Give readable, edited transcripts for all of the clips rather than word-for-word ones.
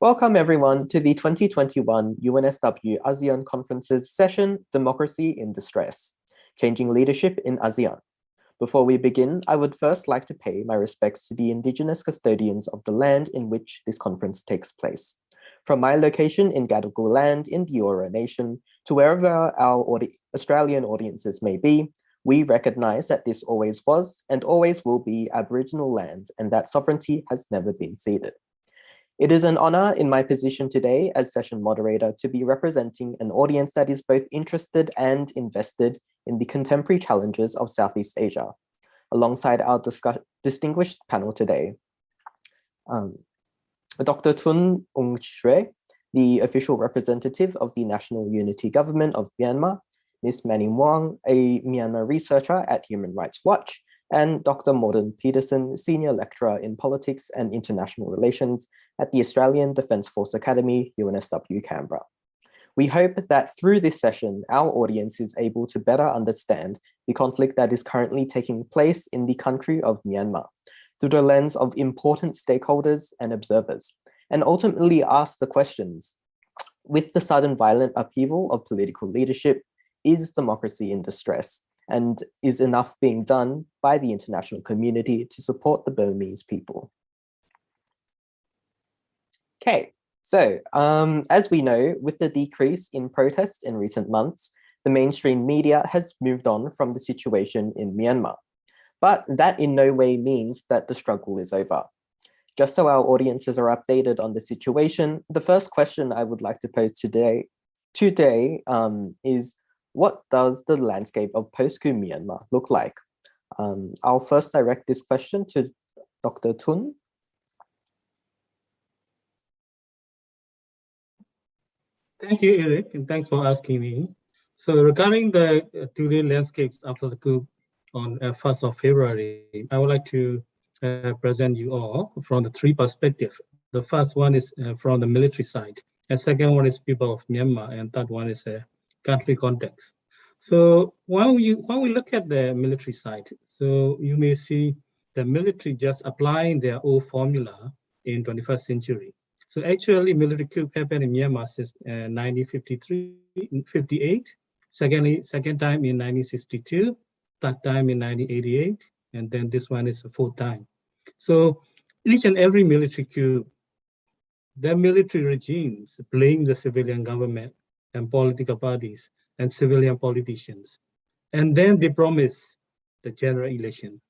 Welcome everyone to the 2021 UNSW ASEAN Conference's session, Democracy in Distress, Changing Leadership in ASEAN. Before we begin, I would first like to pay my respects to the indigenous custodians of the land in which this conference takes place. From my location in Gadigal land in the Eora Nation to wherever our Australian audiences may be, we recognize that this always was and always will be Aboriginal land and that sovereignty has never been ceded. It is an honor in my position today as session moderator to be representing an audience that is both interested and invested in the contemporary challenges of Southeast Asia, alongside our distinguished panel today. Dr. Tun Aung Shwe, the official representative of the National Unity Government of Myanmar, Ms. Manny Wong, a Myanmar researcher at Human Rights Watch, and Dr. Morden Peterson, Senior Lecturer in Politics and International Relations at the Australian Defence Force Academy, UNSW Canberra. We hope that through this session, our audience is able to better understand the conflict that is currently taking place in the country of Myanmar through the lens of important stakeholders and observers, and ultimately ask the questions, with the sudden violent upheaval of political leadership, is democracy in distress? And is enough being done by the international community to support the Burmese people? Okay, so as we know, with the decrease in protests in recent months, the mainstream media has moved on from the situation in Myanmar. But that in no way means that the struggle is over. Just so our audiences are updated on the situation, the first question I would like to pose today is, what does the landscape of post-coup Myanmar look like? I'll first direct this question to Dr. Tun. Thank you, Eric, and thanks for asking me. So regarding the today landscapes after the coup on 1st of February, I would like to present you all from the three perspectives. The first one is from the military side, and second one is people of Myanmar, and third one is country context. So when we look at the military side, so you may see the military just applying their old formula in 21st century. So actually military coup happened in Myanmar since 1958, second time in 1962, third time in 1988, and then this one is the fourth time. So each and every military coup, the military regimes blame the civilian government and political parties and civilian politicians. And then they promise the general election.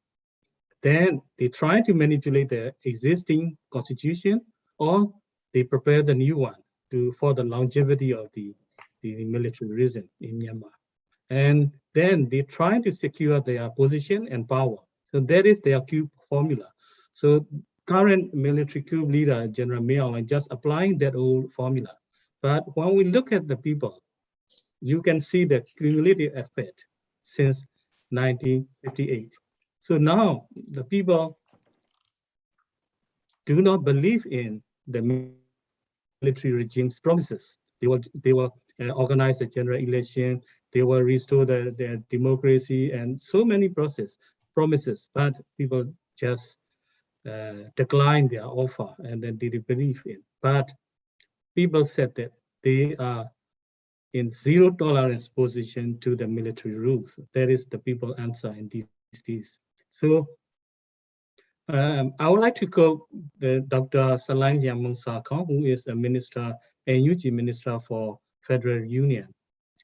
Then they try to manipulate the existing constitution, or they prepare the new one for the longevity of the military regime in Myanmar. And then they try to secure their position and power. So that is their coup formula. So current military coup leader, General Mao, is just applying that old formula. But when we look at the people, you can see the cumulative effect since 1958. So now the people do not believe in the military regime's promises. They will organize a general election, they will restore their democracy and so many promises, but people just decline their offer and then they didn't believe in. But people said that they are in zero tolerance position to the military rule. That is the people answer in these days. So I would like to quote Dr. Salai Liamong Sakong, who is a minister, a NUG minister for Federal Union.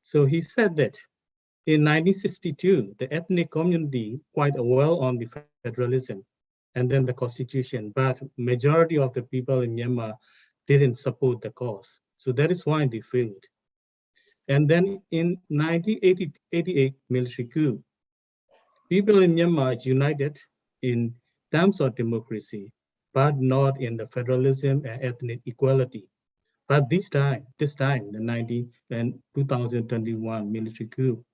So he said that in 1962, the ethnic community quite well on the federalism and then the constitution, but majority of the people in Myanmar didn't support the cause. So that is why they failed. And then in 1988 military coup, people in Myanmar united in terms of democracy, but not in the federalism and ethnic equality. But this time, the 2021 military coup,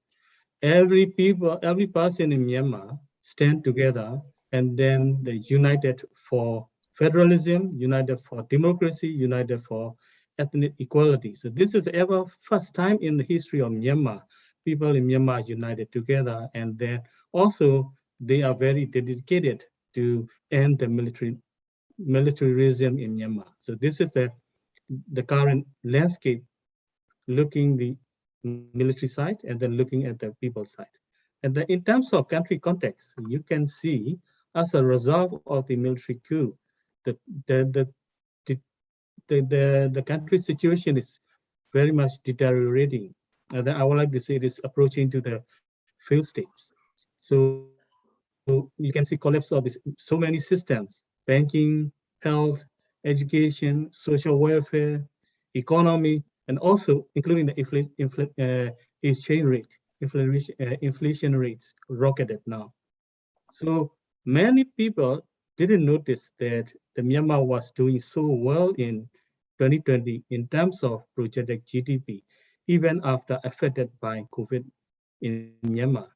every person in Myanmar stand together and then they united for federalism, united for democracy, united for ethnic equality. So this is ever first time in the history of Myanmar. People in Myanmar united together, and then also they are very dedicated to end the military regime in Myanmar. So this is the the current landscape, looking the military side and then looking at the people side. And then in terms of country context, you can see as a result of the military coup, the country situation is very much deteriorating. And I would like to say it is approaching to the failed states. So you can see collapse of this, so many systems: banking, health, education, social welfare, economy, and also including the exchange rate. Inflation rates rocketed now. So many people didn't notice that the Myanmar was doing so well in 2020 in terms of projected GDP, even after affected by COVID in Myanmar.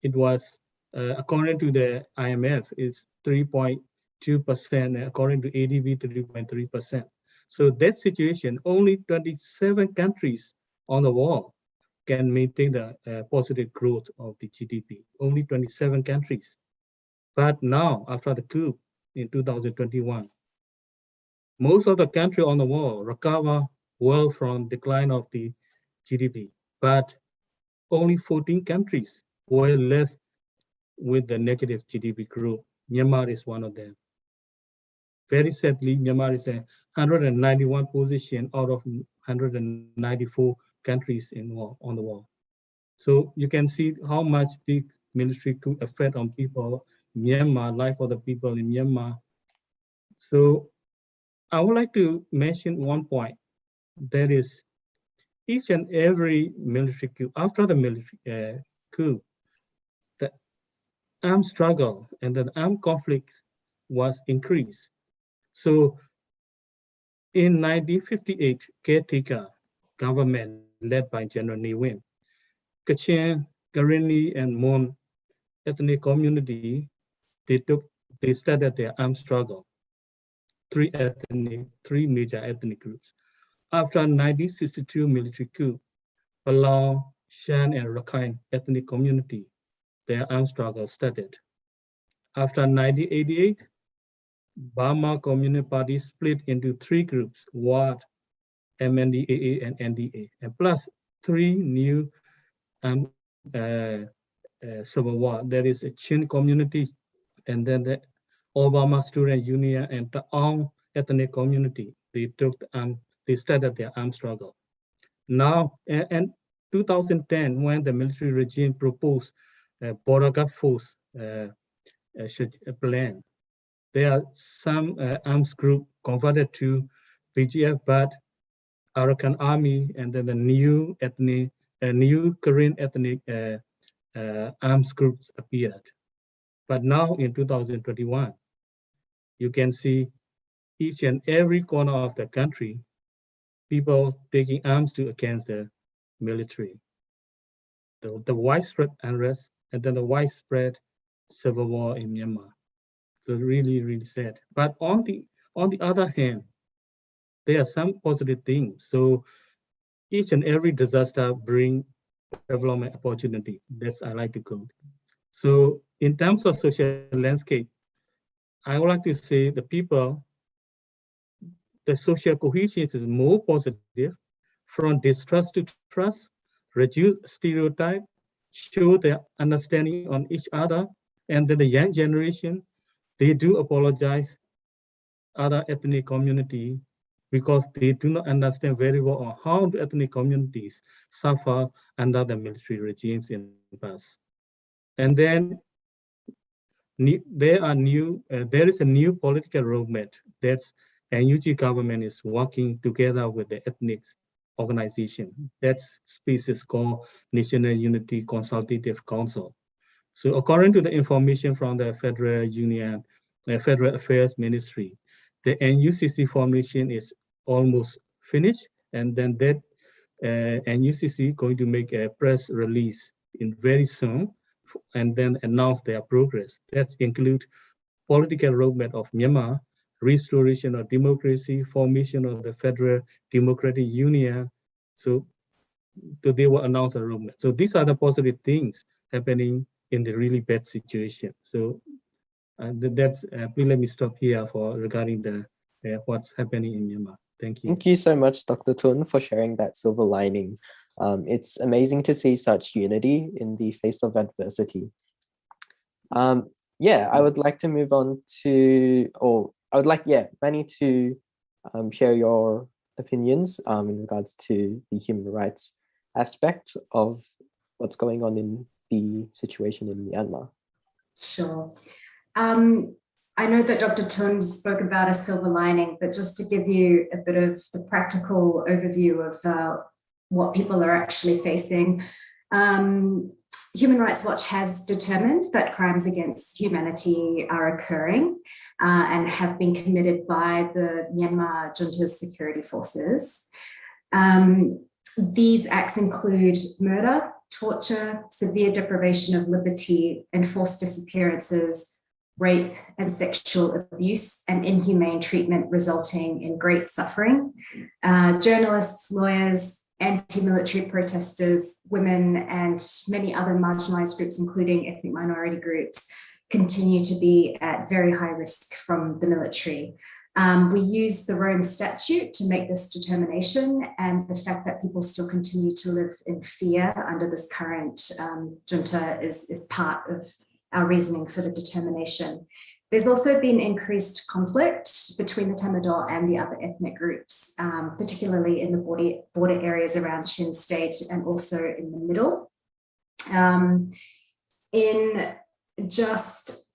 It was, according to the IMF, is 3.2%, according to ADB, 3.3%. So that situation, only 27 countries on the world can maintain the positive growth of the GDP, only 27 countries. But now, after the coup in 2021, most of the countries on the world recover well from decline of the GDP, but only 14 countries were left with the negative GDP growth. Myanmar is one of them. Very sadly, Myanmar is a 191 position out of 194 countries on the world. So you can see how much the military could affect on people in Myanmar, life of the people in Myanmar. So I would like to mention one point. That is, each and every military coup, after the military coup, the armed struggle and the armed conflict was increased. So in 1958, caretaker government led by General Ne Win, Kachin, Karenni, and Mon ethnic community, they started their armed struggle. Three major ethnic groups. After 1962 military coup, Palau, Shan, and Rakhine ethnic community, their armed struggle started. After 1988, Burma Communist Party split into three groups: WAD, MNDAA, and NDA, and plus three new civil war. There is a Chin community, and then the Obama Student Union and the Aung ethnic community. They started their armed struggle. Now, and 2010, when the military regime proposed border guard force plan, there are some arms group converted to BGF, but Arakan Army and then the new Korean ethnic arms groups appeared. But now in 2021, you can see each and every corner of the country, people taking arms against the military. The widespread unrest and then the widespread civil war in Myanmar. So really, really sad. But on the other hand, there are some positive things. So each and every disaster brings development opportunity. That's I like to quote. So in terms of social landscape, I would like to say the social cohesion is more positive, from distrust to trust, reduce stereotype, show their understanding on each other, and then the young generation, they do apologize other ethnic community because they do not understand very well on how the ethnic communities suffer under the military regimes in the past. And then there is a new political roadmap that NUG government is working together with the ethnic organization. That space is called National Unity Consultative Council. So according to the information from the Federal Affairs Ministry, the NUCC formation is almost finished, and then that NUCC going to make a press release in very soon, and then announce their progress. That include political roadmap of Myanmar, restoration of democracy, formation of the Federal Democratic Union. So they will announce a roadmap. So these are the positive things happening in the really bad situation. So please let me stop here for regarding the what's happening in Myanmar. Thank you. Thank you so much, Dr. Tun, for sharing that silver lining. It's amazing to see such unity in the face of adversity. Yeah, I would like to move on to, or I would like, yeah, Manny to share your opinions in regards to the human rights aspect of what's going on in the situation in Myanmar. Sure. I know that Dr. Tun spoke about a silver lining, but just to give you a bit of the practical overview of what people are actually facing, Human Rights Watch has determined that crimes against humanity are occurring and have been committed by the Myanmar junta's security forces. These acts include murder, torture, severe deprivation of liberty, enforced disappearances, rape and sexual abuse, and inhumane treatment resulting in great suffering. Journalists, lawyers, anti-military protesters, women, and many other marginalized groups, including ethnic minority groups, continue to be at very high risk from the military. We use the Rome Statute to make this determination, and the fact that people still continue to live in fear under this current junta is part of our reasoning for the determination. There's also been increased conflict between the Tamil and the other ethnic groups, particularly in the border areas around Chin State and also in the middle. In just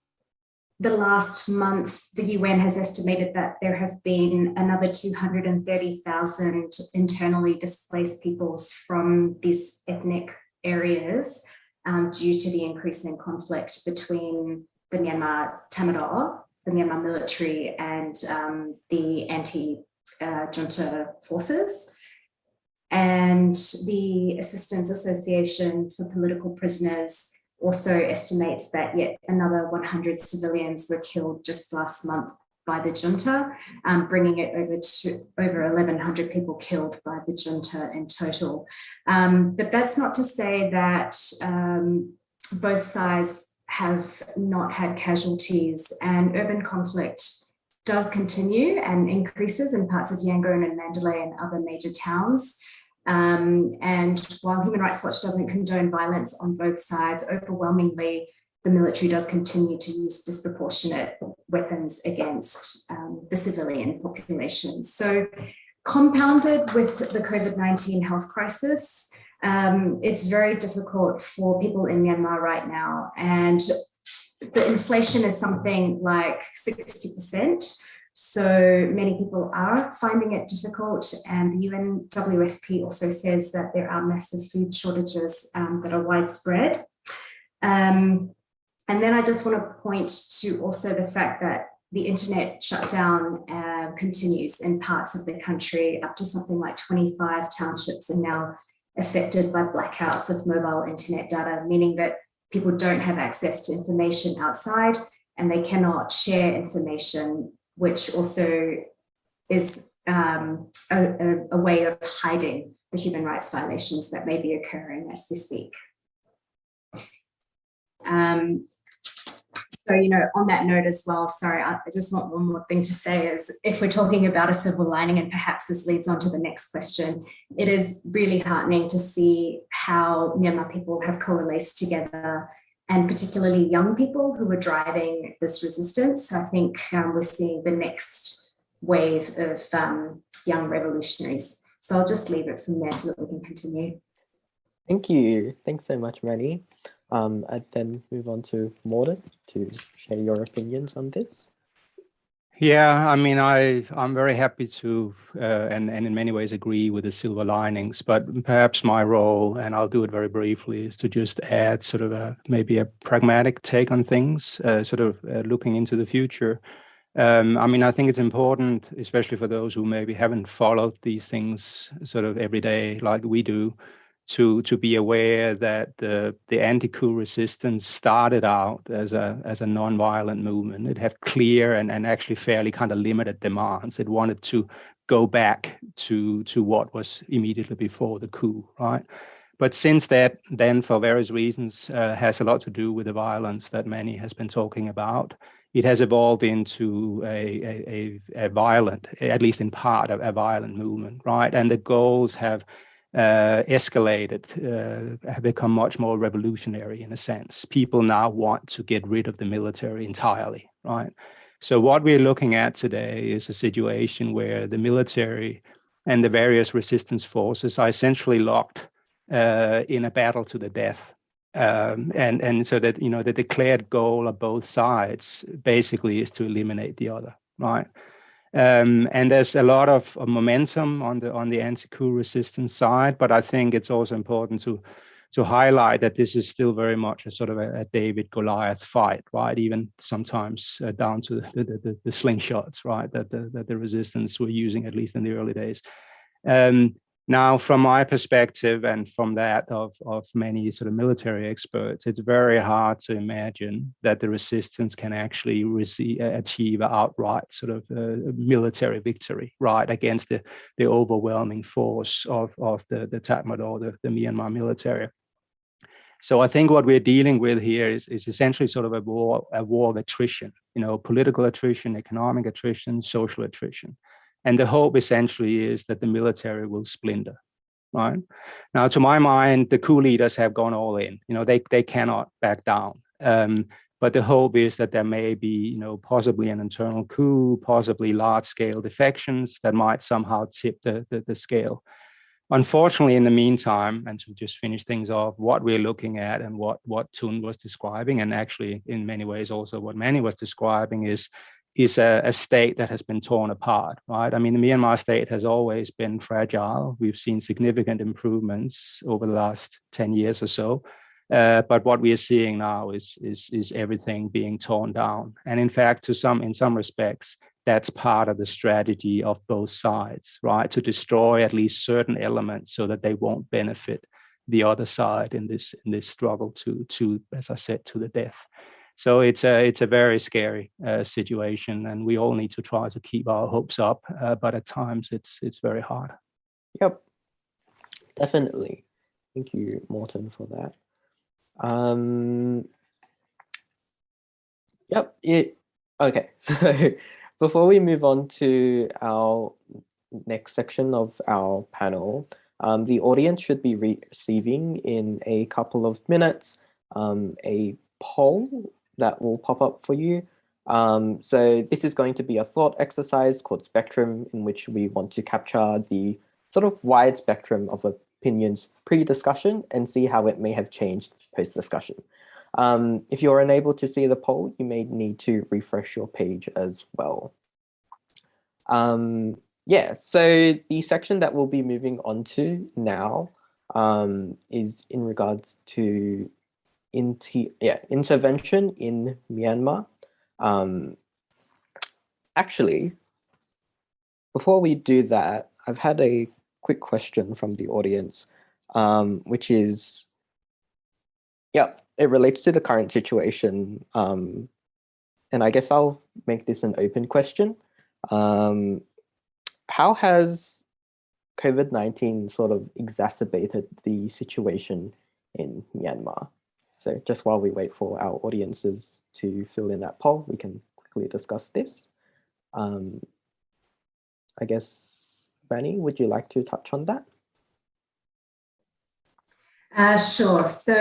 the last month, the UN has estimated that there have been another 230,000 internally displaced peoples from these ethnic areas due to the increasing conflict between the Myanmar Tamil, the Myanmar military, and the anti-junta forces. And the Assistance Association for Political Prisoners also estimates that yet another 100 civilians were killed just last month by the junta, bringing it over 1,100 people killed by the junta in total. But that's not to say that both sides have not had casualties, and urban conflict does continue and increases in parts of Yangon and Mandalay and other major towns. And while Human Rights Watch doesn't condone violence on both sides, overwhelmingly, the military does continue to use disproportionate weapons against the civilian population. So compounded with the COVID-19 health crisis, it's very difficult for people in Myanmar right now. And the inflation is something like 60%. So many people are finding it difficult, and the UNWFP also says that there are massive food shortages that are widespread. And then I just want to point to also the fact that the internet shutdown continues in parts of the country. Up to something like 25 townships are now affected by blackouts of mobile internet data, meaning that people don't have access to information outside and they cannot share information, which also is a way of hiding the human rights violations that may be occurring as we speak. So, on that note as well, sorry, I just want one more thing to say is, if we're talking about a silver lining, and perhaps this leads on to the next question, it is really heartening to see how Myanmar people have coalesced together, and particularly young people who are driving this resistance. I think we're seeing the next wave of young revolutionaries. So I'll just leave it from there so that we can continue. Thank you. Thanks so much, Manny. I'd then move on to Morden to share your opinions on this. Yeah, I mean, I'm very happy to, and in many ways agree with the silver linings, but perhaps my role, and I'll do it very briefly, is to just add sort of maybe a pragmatic take on things, looking into the future. I mean, I think it's important, especially for those who maybe haven't followed these things sort of every day like we do, to be aware that the anti-coup resistance started out as a non-violent movement. It had clear and actually fairly kind of limited demands. It wanted to go back to what was immediately before the coup, right? But since that, then for various reasons, has a lot to do with the violence that Manny has been talking about. It has evolved into a violent, at least in part, a violent movement, right? And the goals have escalated, have become much more revolutionary in a sense. People now want to get rid of the military entirely, right? So what we're looking at today is a situation where the military and the various resistance forces are essentially locked in a battle to the death. And so that, you know, the declared goal of both sides basically is to eliminate the other, right? And there's a lot of momentum on the anti-coup resistance side, but I think it's also important to highlight that this is still very much a sort of a David Goliath fight, right? Even sometimes down to the slingshots, right? That the resistance were using, at least in the early days. Now, from my perspective and from that of many sort of military experts, it's very hard to imagine that the resistance can actually achieve an outright sort of military victory, right, against the overwhelming force of the Tatmadaw, the Myanmar military. So I think what we're dealing with here is essentially sort of a war of attrition, you know, political attrition, economic attrition, social attrition. And the hope essentially is that the military will splinter, right? Now, to my mind, the coup leaders have gone all in. You know, they cannot back down. But the hope is that there may be, you know, possibly an internal coup, possibly large-scale defections that might somehow tip the scale. Unfortunately, in the meantime, and to just finish things off, what we're looking at and what Thun was describing, and actually in many ways also what Manny was describing, is a state that has been torn apart, right? I mean, the Myanmar state has always been fragile. We've seen significant improvements over the last 10 years or so. But what we are seeing now is everything being torn down. And in fact, in some respects, that's part of the strategy of both sides, right? To destroy at least certain elements so that they won't benefit the other side in this struggle to, as I said, to the death. So it's a very scary situation, and we all need to try to keep our hopes up. But at times, it's very hard. Yep, definitely. Thank you, Morten, for that. Okay, so before we move on to our next section of our panel, the audience should be receiving in a couple of minutes a poll that will pop up for you. So this is going to be a thought exercise called Spectrum, in which we want to capture the sort of wide spectrum of opinions pre-discussion and see how it may have changed post-discussion. If you're unable to see the poll, you may need to refresh your page as well. Yeah, so the section that we'll be moving on to now is in regards to intervention in Myanmar. Actually, before we do that, I've had a quick question from the audience, which is, it relates to the current situation. And I guess I'll make this an open question. How has COVID-19 sort of exacerbated the situation in Myanmar? So just while we wait for our audiences to fill in that poll, we can quickly discuss this. I guess, Vanny, would you like to touch on that? Sure. So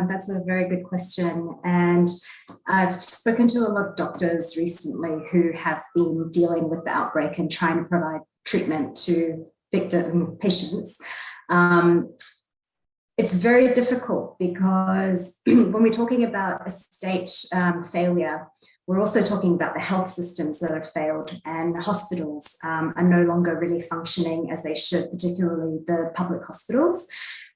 that's a very good question. And I've spoken to a lot of doctors recently who have been dealing with the outbreak and trying to provide treatment to victim patients. It's very difficult because when we're talking about a state failure, we're also talking about the health systems that have failed, and hospitals are no longer really functioning as they should, particularly the public hospitals.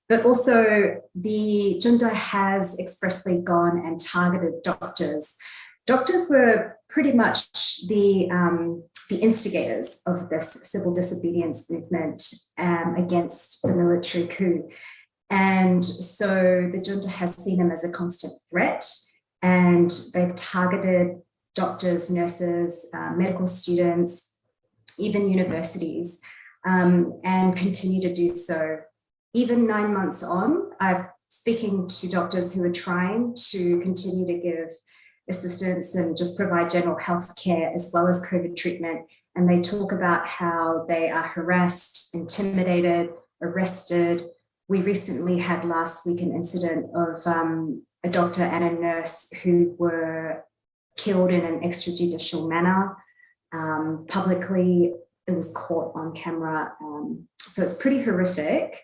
But also the junta has expressly gone and targeted doctors. Doctors were pretty much the instigators of this civil disobedience movement against the military coup. And so the junta has seen them as a constant threat, and they've targeted doctors, nurses, medical students, even universities, and continue to do so even 9 months on, I'm speaking to doctors who are trying to continue to give assistance and just provide general health care as well as COVID treatment. And they talk about how they are harassed, intimidated, arrested. We recently had last week an incident of a doctor and a nurse who were killed in an extrajudicial manner. Publicly, it was caught on camera. So it's pretty horrific.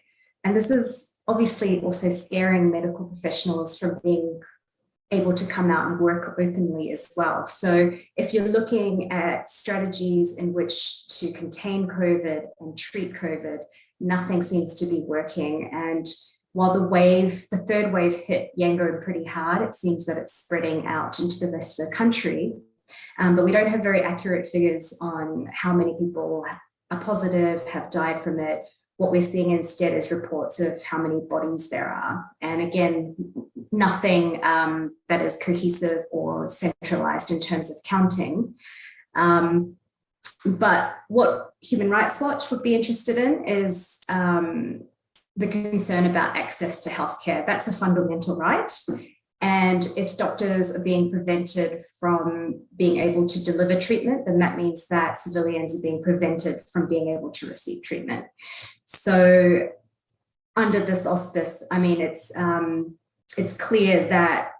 And this is obviously also scaring medical professionals from being able to come out and work openly as well. So if you're looking at strategies in which to contain COVID and treat COVID, nothing seems to be working. And while the third wave hit Yangon pretty hard, it seems that it's spreading out into the rest of the country. But we don't have very accurate figures on how many people are positive, have died from it. What we're seeing instead is reports of how many bodies there are. And again, nothing that is cohesive or centralized in terms of counting. But what Human Rights Watch would be interested in is the concern about access to healthcare. That's a fundamental right. And if doctors are being prevented from being able to deliver treatment, then that means that civilians are being prevented from being able to receive treatment. So under this auspice, I mean, it's clear that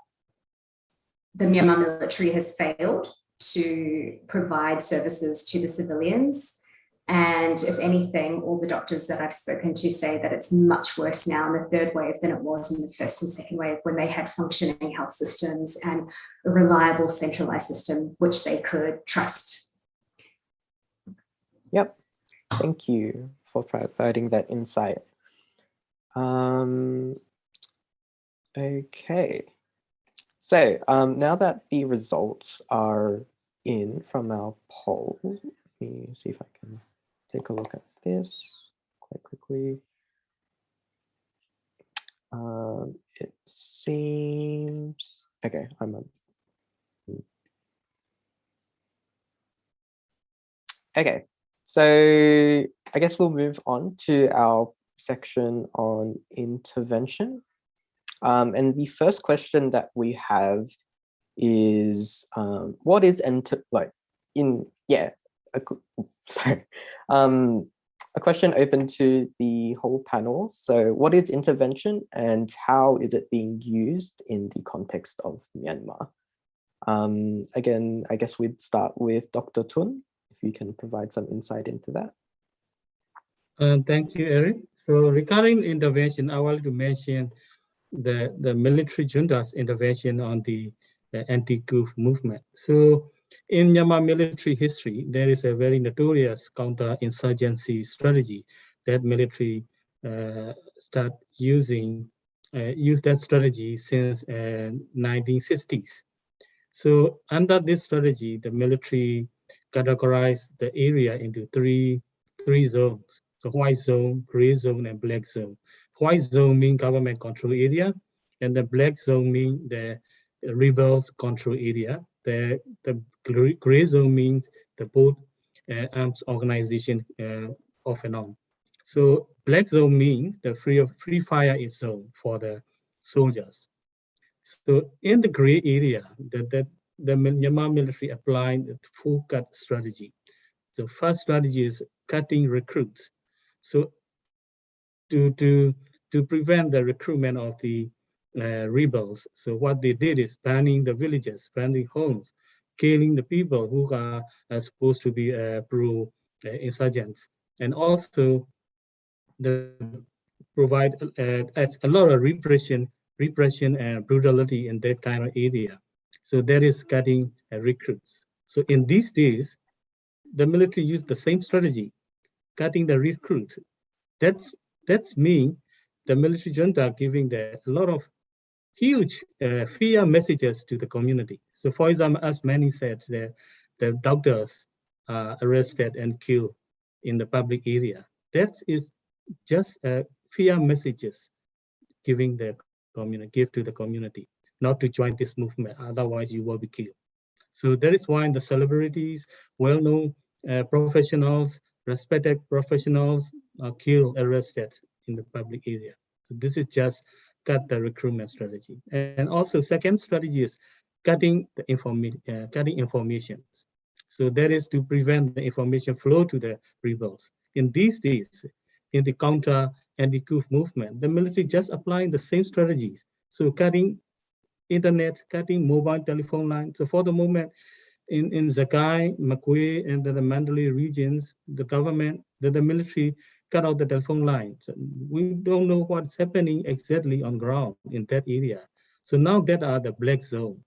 the Myanmar military has failed to provide services to the civilians. And if anything, all the doctors that I've spoken to say that it's much worse now in the third wave than it was in the first and second wave, when they had functioning health systems and a reliable centralized system which they could trust. Yep. Thank you for providing that insight. Okay. So now that the results are in from our poll, let me see if I can take a look at this quite quickly. It seems, okay, I'm on. Okay, so I guess we'll move on to our section on intervention. And the first question that we have is, what is a question open to the whole panel. So what is intervention and how is it being used in the context of Myanmar? Again, I guess we'd start with Dr. Tun, if you can provide some insight into that. Thank you, Eric. So regarding intervention, I wanted to mention the military junta's intervention on the anti-coup movement. So in Myanmar military history, there is a very notorious counter-insurgency strategy that military use that strategy since 1960s. So under this strategy, the military categorized the area into three zones: the white zone, gray zone, and black zone. White zone means government control area, and the black zone means the rebels control area. The gray zone means the both arms organization off and on. So black zone means the free fire zone for the soldiers. So in the gray area, the Myanmar military applied the full cut strategy. So first strategy is cutting recruits. So to prevent the recruitment of the rebels, so what they did is banning the villages, banning homes, killing the people who are supposed to be pro-insurgents, and also provide a lot of repression and brutality in that kind of area. So that is cutting recruits. So in these days, the military used the same strategy, cutting the recruits. That's mean the military junta giving a lot of huge fear messages to the community. So for example, as many said, the doctors are arrested and killed in the public area. That is just fear messages give to the community, not to join this movement, otherwise you will be killed. So that is why the celebrities, well-known professionals, respected professionals are killed, arrested in the public area. So this is just cut the recruitment strategy. And also second strategy is cutting information. So that is to prevent the information flow to the rebels. In these days, in the counter anti-coup movement, the military just applying the same strategies. So cutting internet, cutting mobile telephone lines. So for the moment, in Zakai, Makwe, and the Mandalay regions, the government, the military cut out the telephone lines. We don't know what's happening exactly on ground in that area. So now that are the black zones.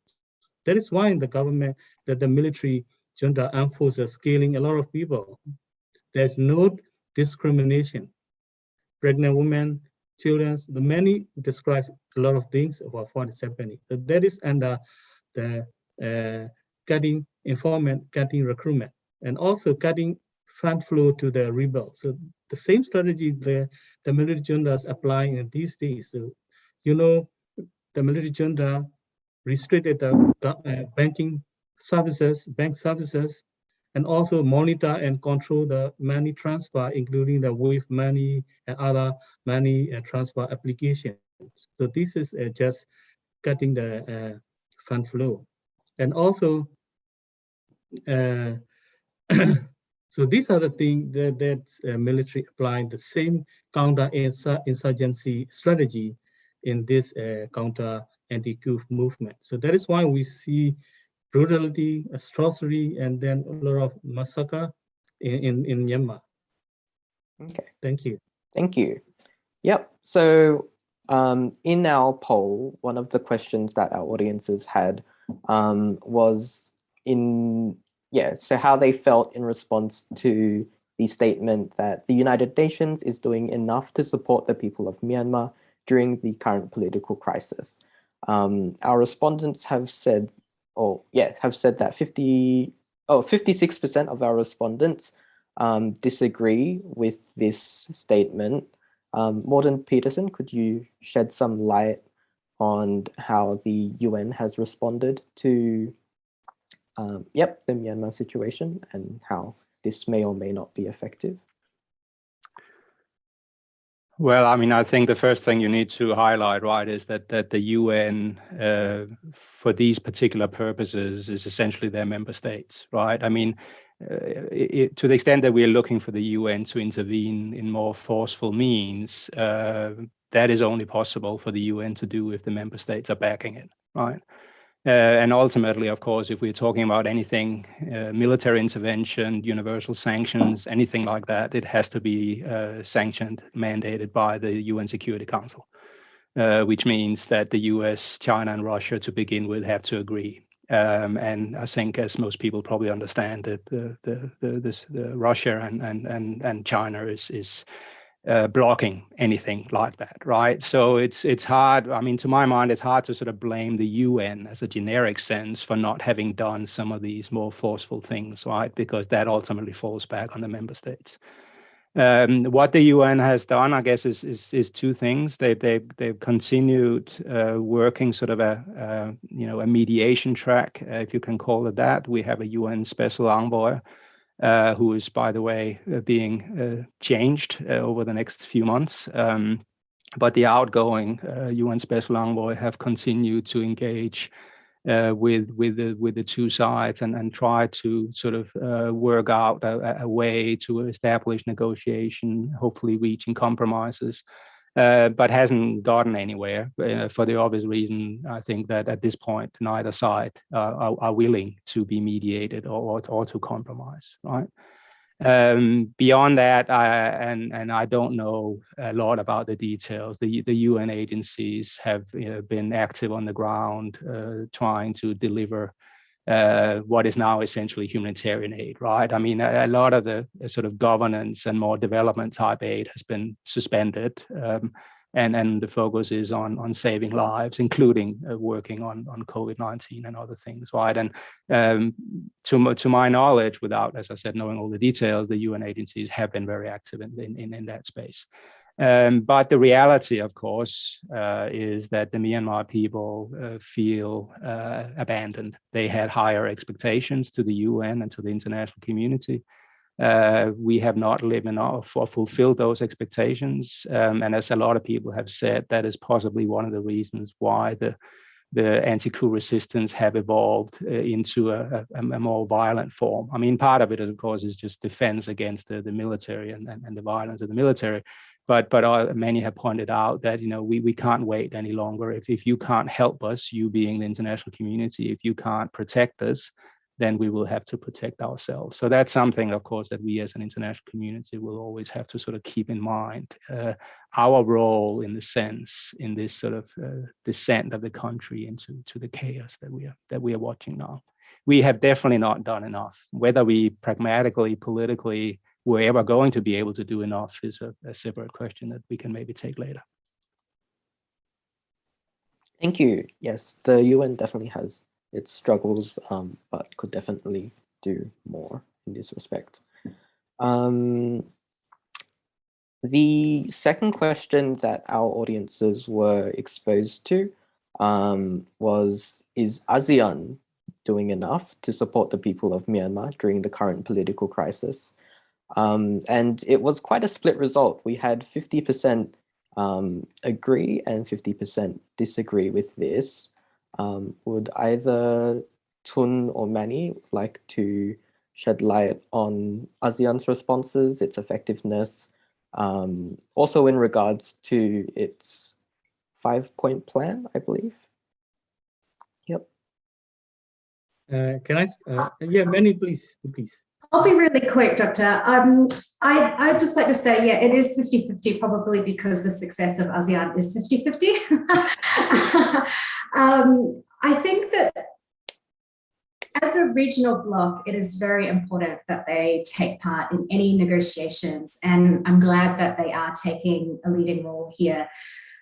That is why in the government, that the military junta armed forces killing a lot of people. There's no discrimination. Pregnant women, children, the many describe a lot of things about what is happening. So that is under the cutting informant, cutting recruitment, and also cutting fund flow to the rebels. So the same strategy the military junta is applying in these days. So, you know, the military junta restricted the banking services, bank services, and also monitor and control the money transfer, including the wave money and other money transfer applications. So this is just cutting the fund flow. And also, so these are the things that military applying the same counter-insurgency strategy in this counter anti-coup movement. So that is why we see brutality, atrocity, and then a lot of massacre in Myanmar. Okay. Thank you. Thank you. Yep. So in our poll, one of the questions that our audiences had was so how they felt in response to the statement that the United Nations is doing enough to support the people of Myanmar during the current political crisis. Our respondents have said that 56% of our respondents disagree with this statement. Morten Petersen, could you shed some light on how the UN has responded to the Myanmar situation and how this may or may not be effective? Well, I mean, I think the first thing you need to highlight, right, is that the UN, for these particular purposes, is essentially their member states, right? I mean, to the extent that we are looking for the UN to intervene in more forceful means, that is only possible for the UN to do if the member states are backing it, right? And ultimately, of course, if we're talking about anything, military intervention, universal sanctions, anything like that, it has to be sanctioned, mandated by the UN Security Council, which means that the US, China, and Russia, to begin with, have to agree. And I think, as most people probably understand, that the Russia and China is blocking anything like that, right? So it's hard. I mean, to my mind, it's hard to sort of blame the UN as a generic sense for not having done some of these more forceful things, right? Because that ultimately falls back on the member states. What the UN has done, I guess, is two things. They've continued working sort of a mediation track, if you can call it that. We have a UN special envoy, who is, by the way, being changed over the next few months. But the outgoing UN Special Envoy have continued to engage with the two sides and try to sort of work out a way to establish negotiation, hopefully reaching compromises. But hasn't gotten anywhere for the obvious reason, I think, that at this point, neither side are willing to be mediated or to compromise, right? Beyond that, I don't know a lot about the details. The UN agencies have been active on the ground trying to deliver what is now essentially humanitarian aid, right? I mean, a lot of the sort of governance and more development type aid has been suspended, and the focus is on saving lives, including working on COVID-19 and other things, right? And to my knowledge, without, as I said, knowing all the details, the UN agencies have been very active in that space. But the reality, of course, is that the Myanmar people feel abandoned. They had higher expectations to the UN and to the international community. we have not lived enough or fulfilled those expectations. And as a lot of people have said, that is possibly one of the reasons why the anti-coup resistance have evolved into a more violent form. I mean, part of it, of course, is just defense against the military and the violence of the military. But many have pointed out that, you know, we can't wait any longer. If you can't help us, you being the international community, if you can't protect us, then we will have to protect ourselves. So that's something, of course, that we as an international community will always have to sort of keep in mind. Our role in the sense, in this sort of descent of the country into the chaos that we are watching now. We have definitely not done enough. Whether we pragmatically, politically, we're ever going to be able to do enough is a separate question that we can maybe take later. Thank you. Yes, the UN definitely has its struggles, but could definitely do more in this respect. The second question that our audiences were exposed to was, is ASEAN doing enough to support the people of Myanmar during the current political crisis? And it was quite a split result. We had 50% agree and 50% disagree with this. Would either Tun or Manny like to shed light on ASEAN's responses, its effectiveness, also in regards to its 5-point plan, I believe? Yep. Can I? Yeah, Manny, please. I'll be really quick, Doctor. I'd just like to say, yeah, it is 50-50, probably because the success of ASEAN is 50-50. I think that as a regional bloc, it is very important that they take part in any negotiations, and I'm glad that they are taking a leading role here.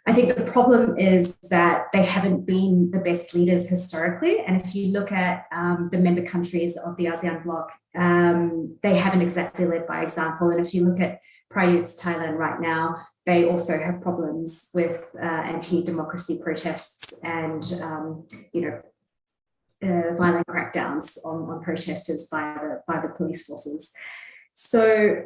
I think the problem is that they haven't been the best leaders historically. And if you look at the member countries of the ASEAN bloc, they haven't exactly led by example. And if you look at Prayut's Thailand right now, they also have problems with anti-democracy protests and, violent crackdowns on protesters by the police forces. So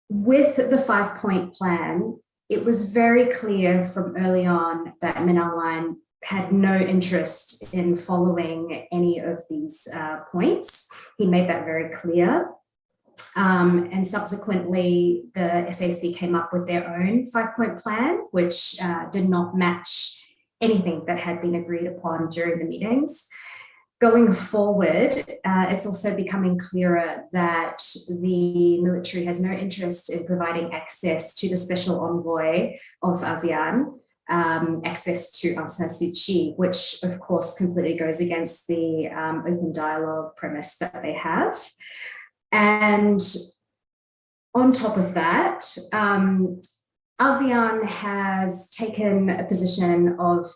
with the 5-point plan, it was very clear from early on that Min Aung Hlaing had no interest in following any of these points. He made that very clear. And subsequently, the SAC came up with their own 5-point plan, which did not match anything that had been agreed upon during the meetings. Going forward, it's also becoming clearer that the military has no interest in providing access to the special envoy of ASEAN, access to Aung San Suu Kyi, which of course completely goes against the open dialogue premise that they have. And on top of that, ASEAN has taken a position of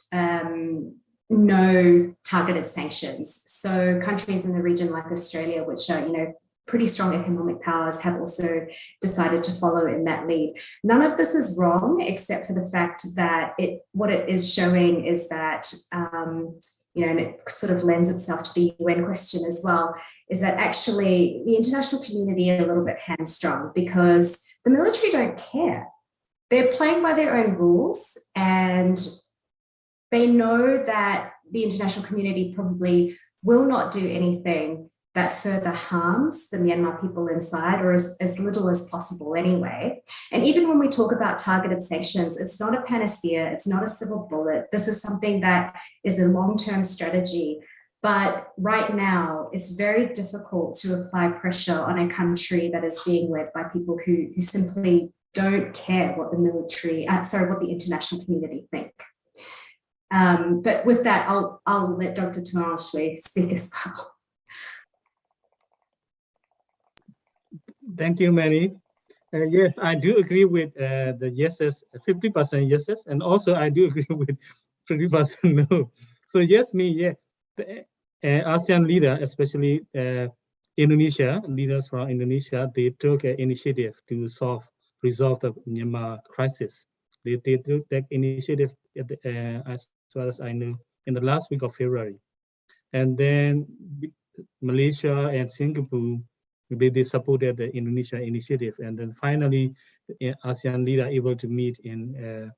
no targeted sanctions. So countries in the region like Australia, which are, pretty strong economic powers, have also decided to follow in that lead. None of this is wrong, except for the fact that what it is showing is that, and it sort of lends itself to the UN question as well, is that actually the international community are a little bit hamstrung because the military don't care. They're playing by their own rules, and they know that the international community probably will not do anything that further harms the Myanmar people inside, or as little as possible anyway. And even when we talk about targeted sanctions, it's not a panacea, it's not a silver bullet. This is something that is a long-term strategy. But right now, it's very difficult to apply pressure on a country that is being led by people who simply don't care what the what the international community think. But with that, I'll let Dr. Tuan Shui speak as well. Thank you, Manny. Yes, I do agree with the yeses, 50% yeses, and also I do agree with 30% no. So yes, the ASEAN leader, especially Indonesia, leaders from Indonesia, they took an initiative to resolve the Myanmar crisis. They took that initiative as far as I know in the last week of February. And then Malaysia and Singapore they supported the Indonesia initiative. And then finally, the ASEAN leaders able to meet in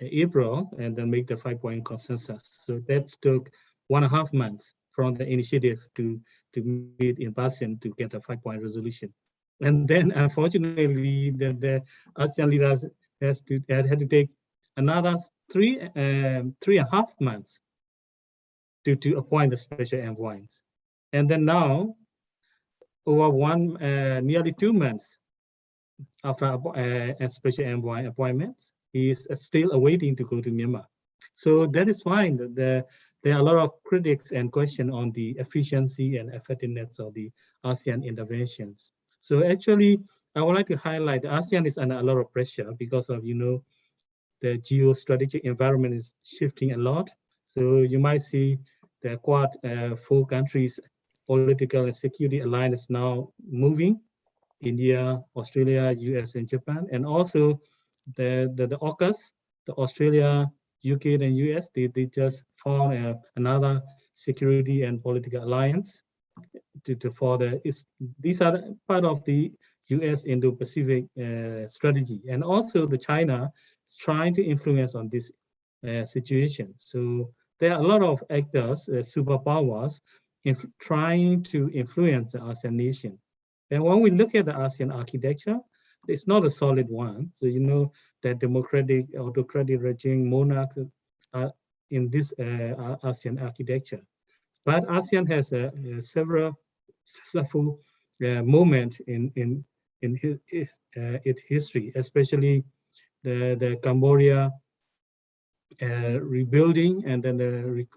April and then make the 5-point consensus. So that took 1.5 months from the initiative to meet in person to get a 5-point resolution. And then unfortunately, the ASEAN leaders had to take another 3.5 months to appoint the special envoys. And then now, over nearly 2 months after a special envoy appointment, he is still awaiting to go to Myanmar. So that is why there are a lot of critics and questions on the efficiency and effectiveness of the ASEAN interventions. So actually, I would like to highlight the ASEAN is under a lot of pressure because of, the geostrategic environment is shifting a lot. So you might see the Quad 4 countries political and security alliance now moving: India, Australia, US, and Japan, and also the AUKUS, the Australia, UK, and US. They just formed another security and political alliance these are part of the US Indo-Pacific strategy, and also the China is trying to influence on this situation. So there are a lot of actors, superpowers, trying to influence the ASEAN nation. And when we look at the ASEAN architecture, it's not a solid one. So that democratic, autocratic regime, monarchs are in this ASEAN architecture. But ASEAN has several successful moments in its history, especially the Cambodia rebuilding, and then the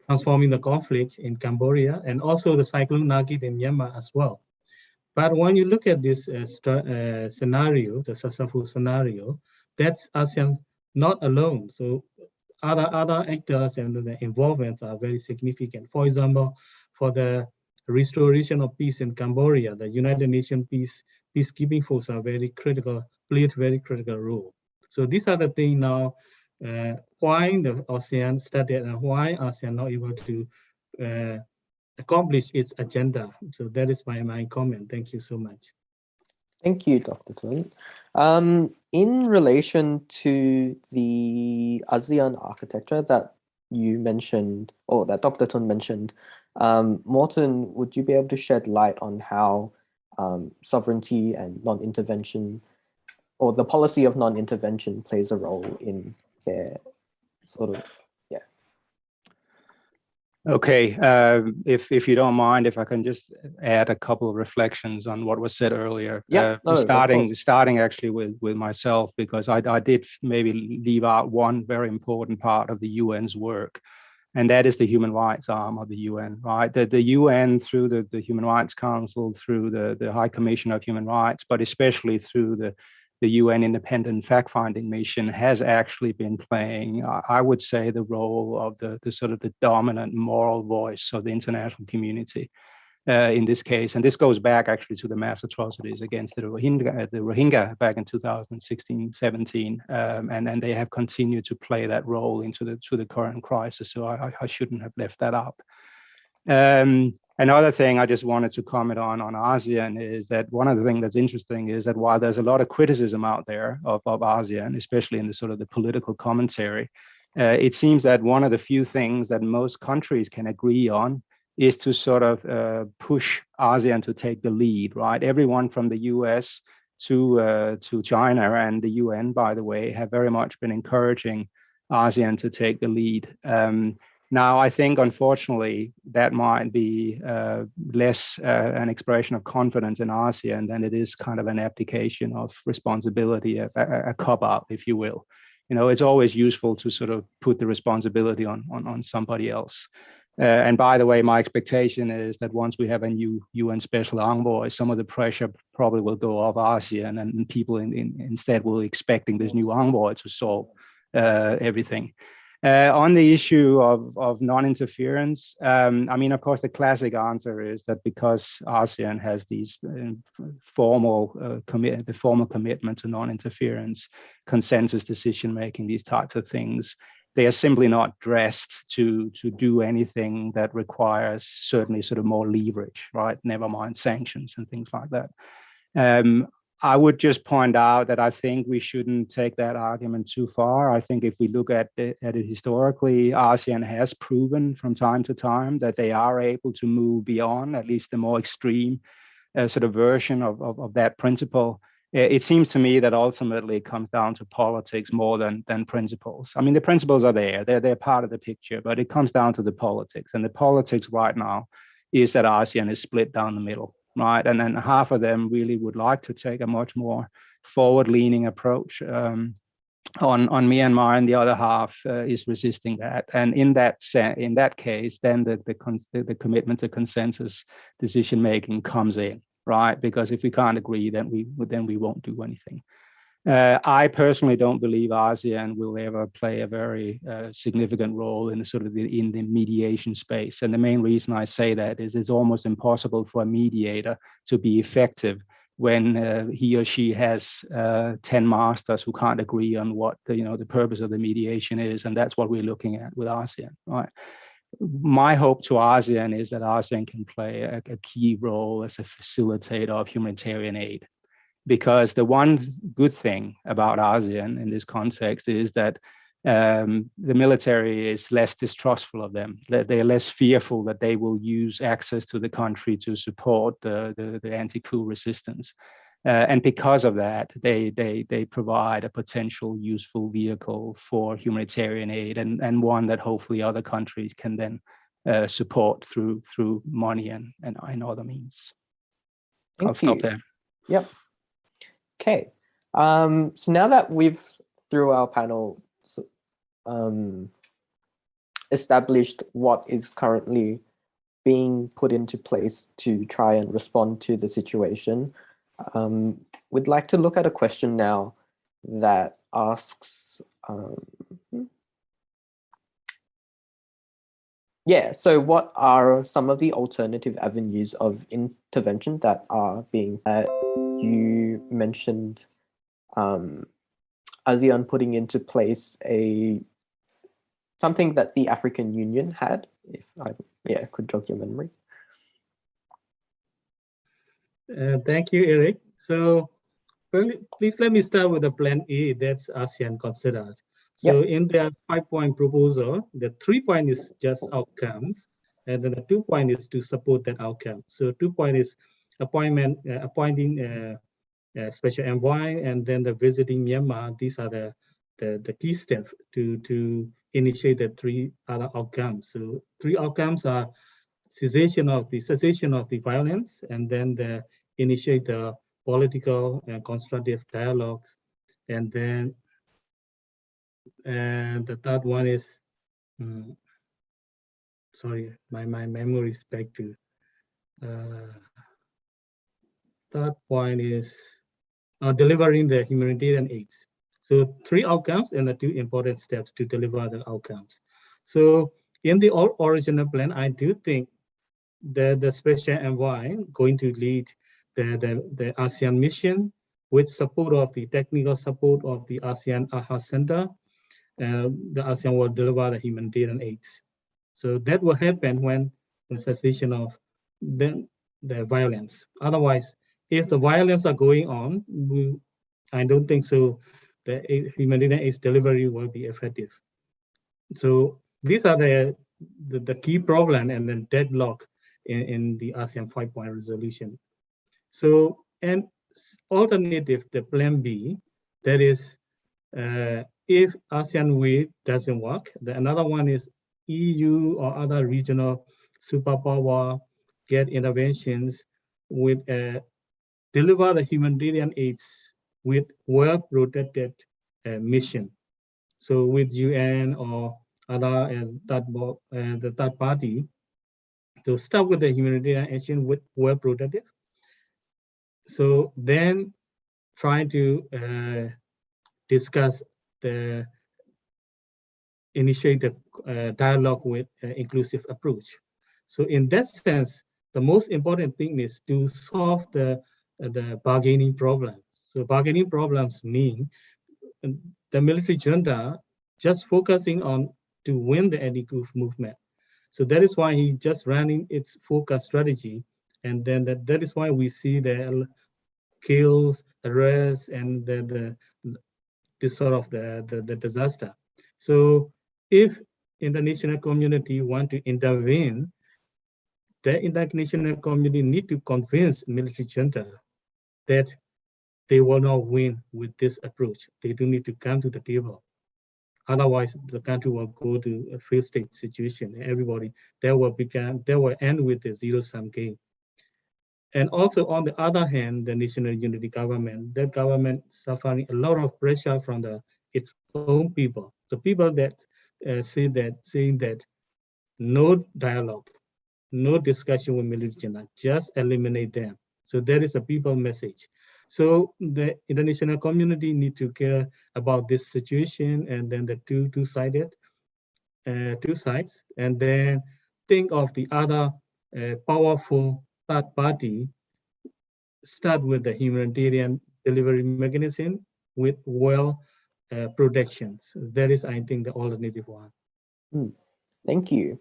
transforming the conflict in Cambodia, and also the Cyclone Nagit in Myanmar as well. But when you look at this scenario, the successful scenario, that's ASEAN not alone. So other actors and the involvements are very significant. For example, for the restoration of peace in Cambodia, the United Nations peacekeeping force are played a very critical role. So these are the things now why the ASEAN started and why ASEAN not able to accomplish its agenda. So that is my comment. Thank you so much. Thank you, Dr. Tun. In relation to the ASEAN architecture that you mentioned, or that Dr. Tun mentioned, Morten, would you be able to shed light on how sovereignty and non-intervention, or the policy of non-intervention, plays a role in their sort of, yeah. Okay, if you don't mind, if I can just add a couple of reflections on what was said earlier. Yeah, starting actually with myself, because I did maybe leave out one very important part of the UN's work, and that is the human rights arm of the UN, right? The UN, through the Human Rights Council, through the High Commission of Human Rights, but especially through the UN Independent Fact-Finding Mission, has actually been playing, I would say, the role of the sort of the dominant moral voice of the international community in this case. And this goes back actually to the mass atrocities against the Rohingya back in 2016-17, and they have continued to play that role into the current crisis. So I shouldn't have left that out. Another thing I just wanted to comment on ASEAN is that one of the things that's interesting is that while there's a lot of criticism out there of ASEAN, especially in the sort of the political commentary, it seems that one of the few things that most countries can agree on is to sort of push ASEAN to take the lead, right? Everyone from the US to China and the UN, by the way, have very much been encouraging ASEAN to take the lead. Now, I think, unfortunately, that might be less an expression of confidence in ASEAN than it is kind of an abdication of responsibility, a cop-out, if you will. It's always useful to sort of put the responsibility on somebody else. And by the way, my expectation is that once we have a new UN special envoy, some of the pressure probably will go off ASEAN, and people instead will be expecting this new envoy to solve everything. On the issue of non-interference, I mean, of course, the classic answer is that because ASEAN has these formal commitment to non-interference, consensus decision-making, these types of things, they are simply not dressed to do anything that requires certainly sort of more leverage, right? Never mind sanctions and things like that. I would just point out that I think we shouldn't take that argument too far. I think if we look at it historically, ASEAN has proven from time to time that they are able to move beyond at least the more extreme sort of version of that principle. It seems to me that ultimately it comes down to politics more than principles. I mean, the principles are there, they're part of the picture, but it comes down to the politics. And the politics right now is that ASEAN is split down the middle, right? And then half of them really would like to take a much more forward-leaning approach on Myanmar, and the other half is resisting that. And in that case, then the commitment to consensus decision-making comes in, right? Because if we can't agree, then we won't do anything. I personally don't believe ASEAN will ever play a very significant role in the mediation space. And the main reason I say that is it's almost impossible for a mediator to be effective when he or she has 10 masters who can't agree on what the purpose of the mediation is. And that's what we're looking at with ASEAN, right? My hope to ASEAN is that ASEAN can play a key role as a facilitator of humanitarian aid. Because the one good thing about ASEAN in this context is that the military is less distrustful of them. They're less fearful that they will use access to the country to support the anti-coup resistance. And because of that, they provide a potential useful vehicle for humanitarian aid, and one that hopefully other countries can then support through money and other means. I'll stop there. Yep. Okay. So now that we've, through our panel, established what is currently being put into place to try and respond to the situation, we'd like to look at a question now that asks, so what are some of the alternative avenues of intervention that are being, you mentioned ASEAN putting into place something that the African Union had, if I could jog your memory. Thank you, Eric. So please let me start with the plan A that's ASEAN considered. So in their 5-point proposal, the 3 point is just outcomes, and then the 2 point is to support that outcome. So 2 point is appointing a special envoy, and then the visiting Myanmar. These are the key steps to initiate the 3 other outcomes. So 3 outcomes are cessation of the violence, and then initiate the political and constructive dialogues, and then the third one is sorry, my memory is back to third point is delivering the humanitarian aid. So 3 outcomes and the 2 important steps to deliver the outcomes. So in the original plan, I do think that the special envoy going to lead the ASEAN mission with support of the technical support of the ASEAN AHA Center. The ASEAN will deliver the humanitarian aid. So that will happen when the cessation of the violence. Otherwise, if the violence are going on, I don't think so the humanitarian aid delivery will be effective. So these are the key problem and then deadlock in the ASEAN 5-point resolution. So, and alternative, the plan B, that is, if ASEAN way doesn't work, another one is EU or other regional superpower get interventions with deliver the humanitarian aids with well-protected mission. So with UN or other the third party to start with the humanitarian action with well-protected. So then try to discuss initiate the dialogue with inclusive approach. So in that sense, the most important thing is to solve the bargaining problem. So bargaining problems mean the military junta just focusing on to win the anti-coup movement. So that is why he just running its focus strategy. And then that is why we see the kills, arrests, and this sort of the disaster. So if international community want to intervene, the international community need to convince military junta that they will not win with this approach. They do need to come to the table. Otherwise, the country will go to a failed state situation. Everybody, they will end with a zero-sum game. And also, on the other hand, the national unity government, that government suffering a lot of pressure from its own people. The people that saying that no dialogue, no discussion with military, just eliminate them. So that is a people message. So the international community need to care about this situation, and then the two sides, and then think of the other powerful third party. Start with the humanitarian delivery mechanism with well protections. That is, I think, the alternative one. Thank you.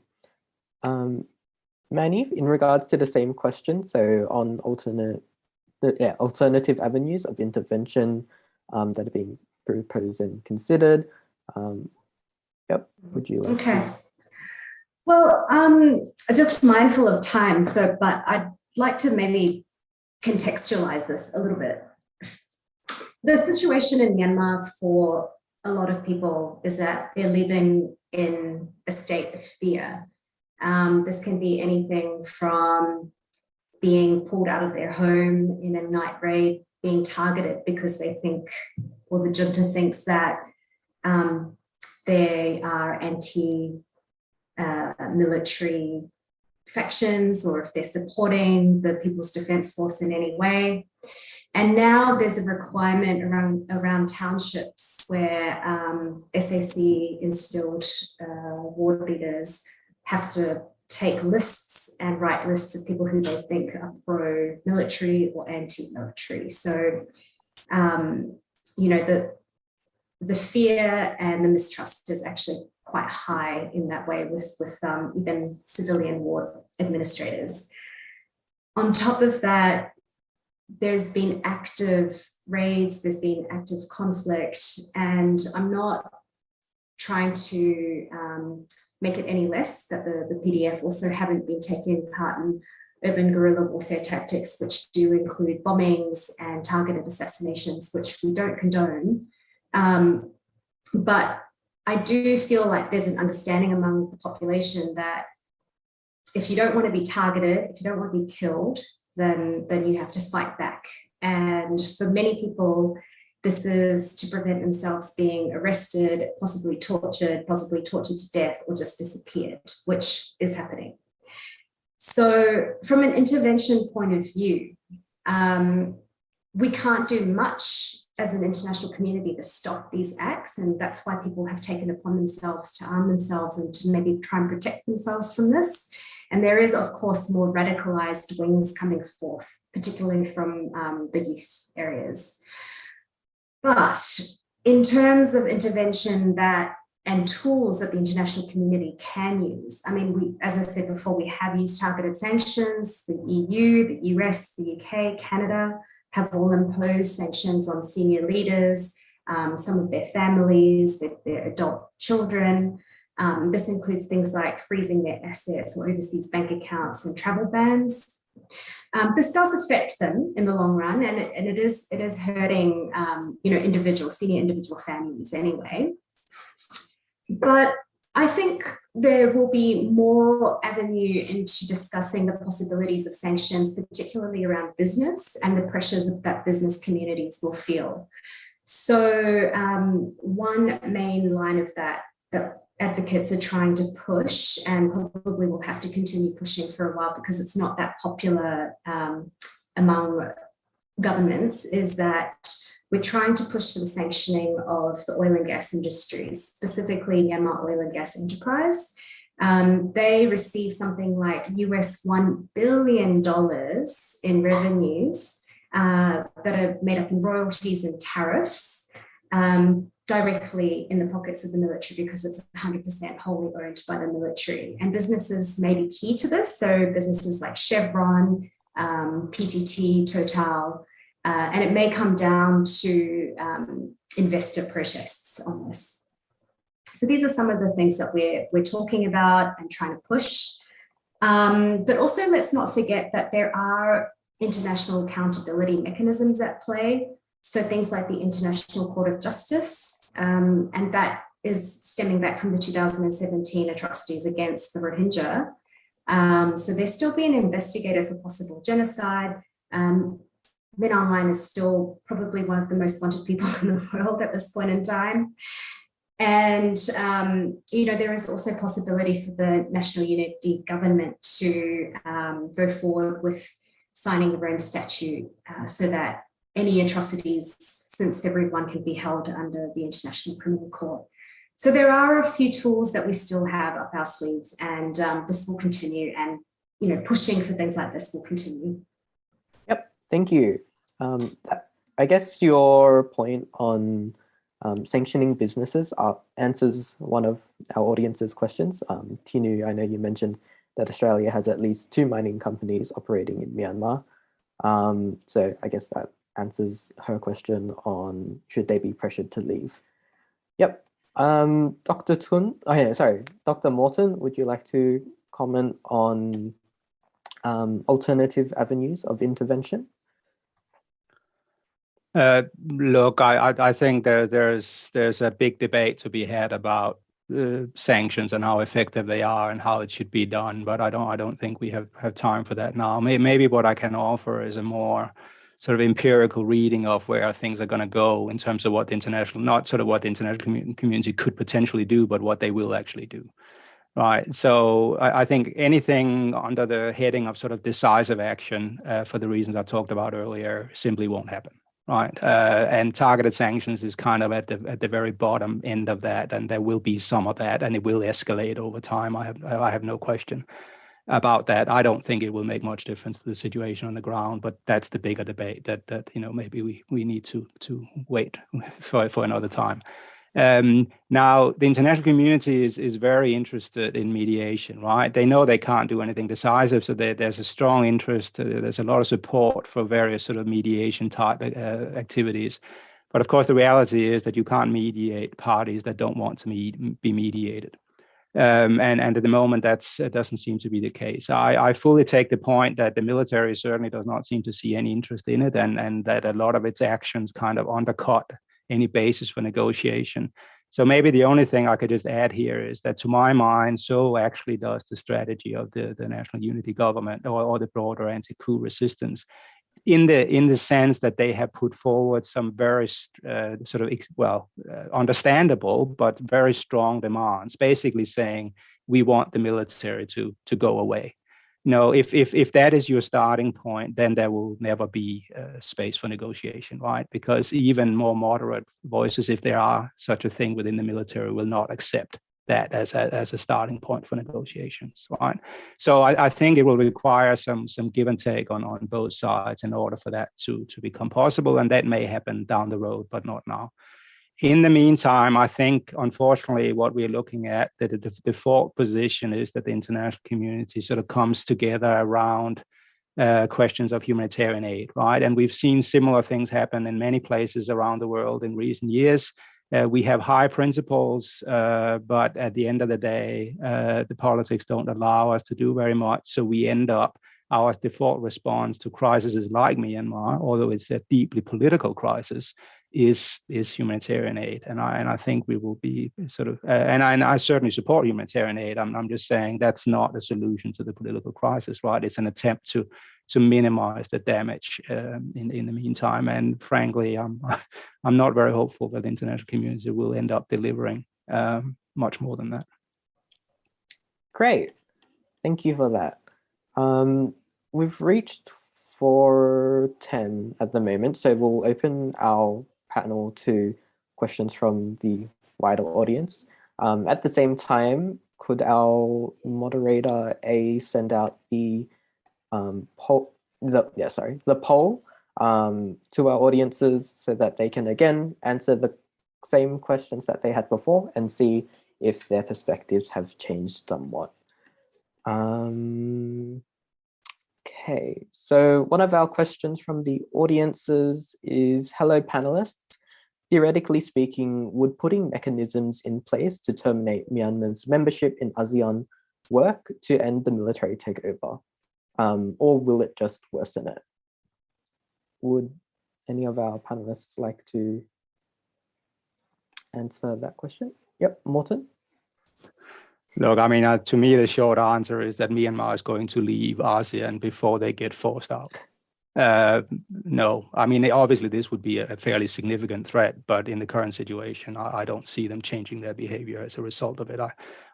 Manny, in regards to the same question, so on alternative avenues of intervention that are being proposed and considered, would you like Okay. Well, just mindful of time, but I'd like to maybe contextualize this a little bit. The situation in Myanmar for a lot of people is that they're living in a state of fear. This can be anything from being pulled out of their home in a night raid, being targeted because they think, or the junta thinks that they are anti-military factions, or if they're supporting the People's Defence Force in any way. And now there's a requirement around townships where SAC instilled ward leaders have to take lists and write lists of people who they think are pro-military or anti-military. So, the fear and the mistrust is actually quite high in that way with even civilian ward administrators. On top of that, there's been active raids, there's been active conflict, and I'm not trying to make it any less that the PDF also haven't been taking part in urban guerrilla warfare tactics, which do include bombings and targeted assassinations, which we don't condone. But I do feel like there's an understanding among the population that if you don't want to be targeted, if you don't want to be killed, then you have to fight back. And for many people, this is to prevent themselves being arrested, possibly tortured to death, or just disappeared, which is happening. So from an intervention point of view, we can't do much as an international community to stop these acts, and that's why people have taken upon themselves to arm themselves and to maybe try and protect themselves from this. And there is, of course, more radicalized wings coming forth, particularly from the youth areas. But in terms of intervention and tools that the international community can use, I mean, as I said before, we have used targeted sanctions. The EU, the US, the UK, Canada have all imposed sanctions on senior leaders, some of their families, their adult children. This includes things like freezing their assets or overseas bank accounts and travel bans. This does affect them in the long run, and it is hurting senior individual families anyway. But I think there will be more avenue into discussing the possibilities of sanctions, particularly around business and the pressures that business communities will feel. So one main line of that advocates are trying to push, and probably will have to continue pushing for a while because it's not that popular among governments, is that we're trying to push for the sanctioning of the oil and gas industries, specifically Myanmar Oil and Gas Enterprise. They receive something like US $1 billion in revenues that are made up in royalties and tariffs. directly in the pockets of the military because it's 100% wholly owned by the military. And businesses may be key to this. So businesses like Chevron, PTT, Total, and it may come down to investor protests on this. So these are some of the things that we're talking about and trying to push. But also let's not forget that there are international accountability mechanisms at play. So things like the International Court of Justice, and that is stemming back from the 2017 atrocities against the Rohingya. So they're still being investigated for possible genocide. Min Aung Hlaing is still probably one of the most wanted people in the world at this point in time. And, there is also a possibility for the National Unity Government to go forward with signing the Rome Statute so that any atrocities since February 1 can be held under the International Criminal Court. So there are a few tools that we still have up our sleeves, and this will continue, and pushing for things like this will continue. Yep, thank you. I guess your point on sanctioning businesses answers one of our audience's questions. Tinu, I know you mentioned that Australia has at least 2 mining companies operating in Myanmar. So I guess that answers her question on should they be pressured to leave. Yep. Dr. Dr. Morton, would you like to comment on alternative avenues of intervention? Look, I think there's a big debate to be had about sanctions and how effective they are and how it should be done, but I don't think we have time for that now. Maybe what I can offer is a more sort of empirical reading of where things are going to go in terms of what the international, not sort of what the international community could potentially do, but what they will actually do. Right. So I think anything under the heading of sort of decisive action for the reasons I talked about earlier simply won't happen. Right. And targeted sanctions is kind of at the very bottom end of that. And there will be some of that, and it will escalate over time. I have no question about that. I don't think it will make much difference to the situation on the ground, but that's the bigger debate that maybe we need to wait for another time. Now, the international community is very interested in mediation, right? They know they can't do anything decisive, so there's a strong interest. There's a lot of support for various sort of mediation type activities. But of course, the reality is that you can't mediate parties that don't want to be mediated. And at the moment, that doesn't seem to be the case. I fully take the point that the military certainly does not seem to see any interest in it, and that a lot of its actions kind of undercut any basis for negotiation. So maybe the only thing I could just add here is that, to my mind, so actually does the strategy of the National Unity Government or the broader anti-coup resistance, in the sense that they have put forward some very understandable but very strong demands, basically saying we want the military to go away. If that is your starting point, then there will never be space for negotiation, right? Because even more moderate voices, if there are such a thing within the military, will not accept that as a starting point for negotiations, right? So I think it will require some give and take on both sides in order for that to become possible, and that may happen down the road, but not now. In the meantime, I think, unfortunately, what we're looking at, that the default position is that the international community sort of comes together around questions of humanitarian aid, right? And we've seen similar things happen in many places around the world in recent years. We have high principles, but at the end of the day, the politics don't allow us to do very much. So we end up, our default response to crises like Myanmar, although it's a deeply political crisis, is humanitarian aid. And I think we will be sort of, and I certainly support humanitarian aid. I'm just saying that's not a solution to the political crisis, right? It's an attempt to minimize the damage in the meantime. And frankly, I'm not very hopeful that the international community will end up delivering much more than that. Great, thank you for that. We've reached 4:10 at the moment, so we'll open our panel to questions from the wider audience. At the same time, could our moderator A send out the poll to our audiences so that they can again answer the same questions that they had before and see if their perspectives have changed somewhat. Okay, so one of our questions from the audiences is, hello panelists. Theoretically speaking, would putting mechanisms in place to terminate Myanmar's membership in ASEAN work to end the military takeover? Or will it just worsen it? Would any of our panelists like to answer that question? Yep, Morten? Look, I mean, to me, the short answer is that Myanmar is going to leave ASEAN before they get forced out. No, I mean, obviously this would be a fairly significant threat, but in the current situation, I don't see them changing their behavior as a result of it.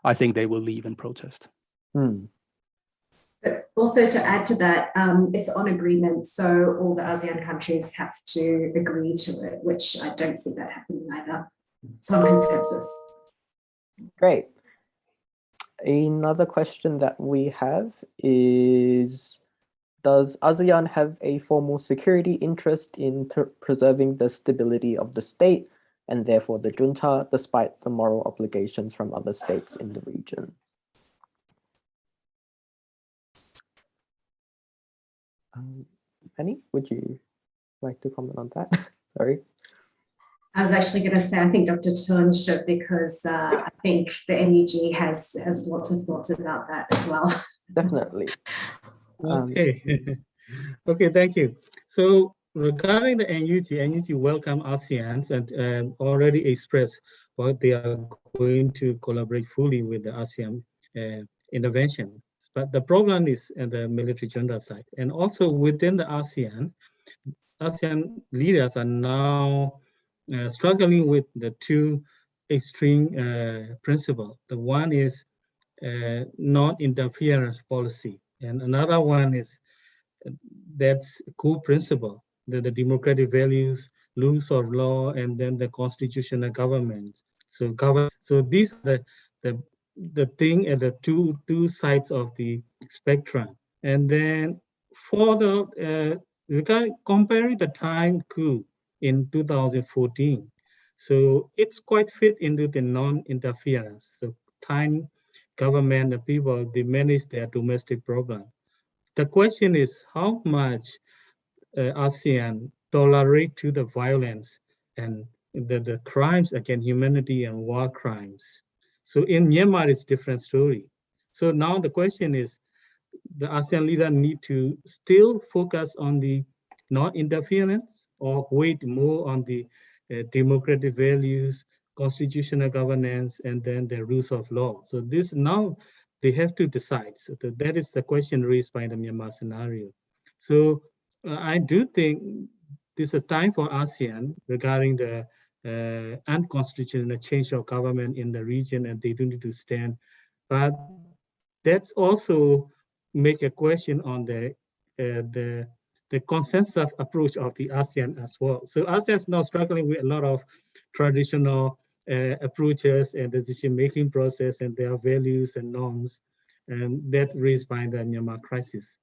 I think they will leave in protest. But also to add to that, it's on agreement, so all the ASEAN countries have to agree to it, which I don't see that happening either. It's on consensus. Great. Another question that we have is, does ASEAN have a formal security interest in preserving the stability of the state and therefore the junta, despite the moral obligations from other states in the region? Annie, would you like to comment on that? Sorry. I was actually going to say, I think Dr. Tun should, because I think the NUG has lots of thoughts about that as well. Definitely. Okay. Okay, thank you. So regarding the NUG welcome ASEAN and already expressed what they are going to collaborate fully with the ASEAN intervention. But the problem is at the military junta side. And also within the ASEAN leaders are now struggling with the two extreme principles. The one is non-interference policy, and another one is that's core principle, the democratic values, rules of law, and then the constitutional government. So these are the thing at the two sides of the spectrum. And then for the comparing the time coup in 2014, so it's quite fit into the non-interference. So time government, the people, they manage their domestic problem. The question is how much ASEAN tolerate to the violence and the crimes against humanity and war crimes. So in Myanmar, it's a different story. So now the question is, the ASEAN leader need to still focus on the non-interference or wait more on the democratic values, constitutional governance, and then the rules of law. So this now they have to decide. So that is the question raised by the Myanmar scenario. So I do think this is a time for ASEAN regarding the unconstitutional change of government in the region, and they do need to stand. But that's also make a question on the consensus approach of the ASEAN as well. So ASEAN is now struggling with a lot of traditional approaches and decision-making process and their values and norms, and that's raised by the Myanmar crisis.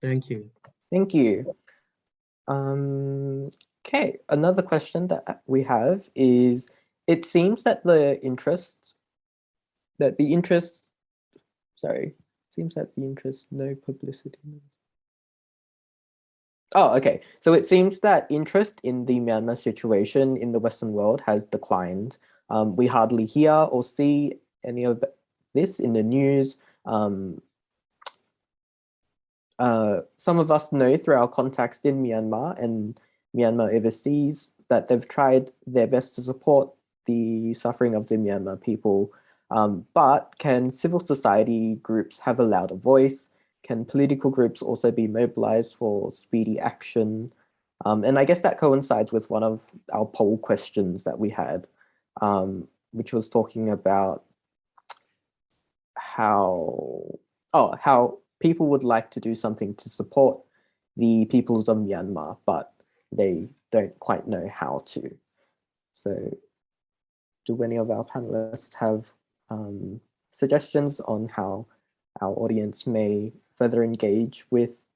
Thank you. Thank you. Okay, another question that we have is, it seems that the interest, no publicity. Oh, okay. So it seems that interest in the Myanmar situation in the Western world has declined. We hardly hear or see any of this in the news. Some of us know through our contacts in Myanmar and Myanmar overseas that they've tried their best to support the suffering of the Myanmar people. But can civil society groups have a louder voice? Can political groups also be mobilized for speedy action? And I guess that coincides with one of our poll questions that we had, which was talking about how people would like to do something to support the peoples of Myanmar, but they don't quite know how to. So do any of our panelists have suggestions on how our audience may further engage with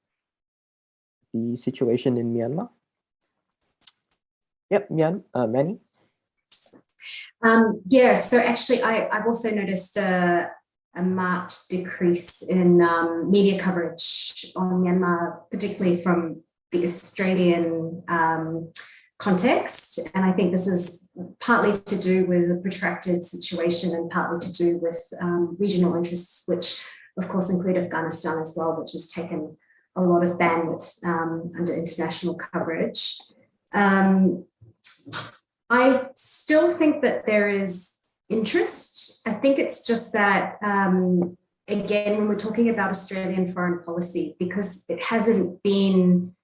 the situation in Myanmar? Yep, Manny? Yeah, so actually I've also noticed a marked decrease in media coverage on Myanmar, particularly from the Australian context. And I think this is partly to do with the protracted situation and partly to do with regional interests, which of course include Afghanistan as well, which has taken a lot of bandwidth under international coverage. I still think that there is interest. I think it's just that, again, when we're talking about Australian foreign policy, because it hasn't been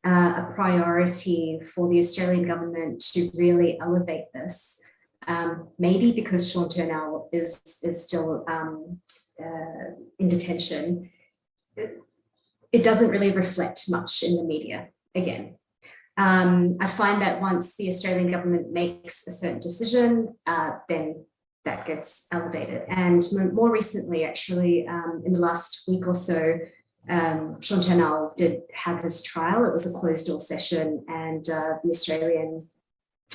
a priority for the Australian government to really elevate this, maybe because Sean Turnell is still in detention, it doesn't really reflect much in the media again. I find that once the Australian government makes a certain decision, then that gets elevated. And more recently, actually, in the last week or so, Sean Turnell did have his trial. It was a closed door session, and the Australian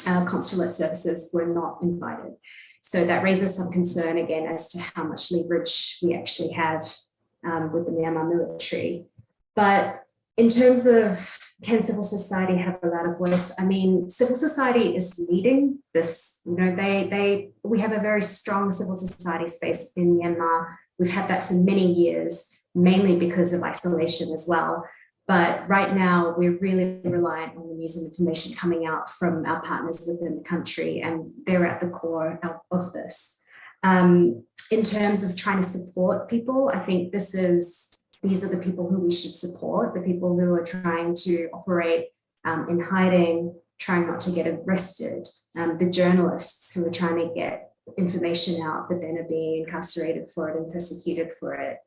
consulate services were not invited. So that raises some concern again as to how much leverage we actually have with the Myanmar military. But in terms of can civil society have a louder voice? I mean, civil society is leading this. You know, we have a very strong civil society space in Myanmar. We've had that for many years, mainly because of isolation as well. But right now, we're really reliant on the news and information coming out from our partners within the country, and they're at the core of this. In terms of trying to support people, I think these are the people who we should support, the people who are trying to operate in hiding, trying not to get arrested, the journalists who are trying to get information out but then are being incarcerated for it and persecuted for it.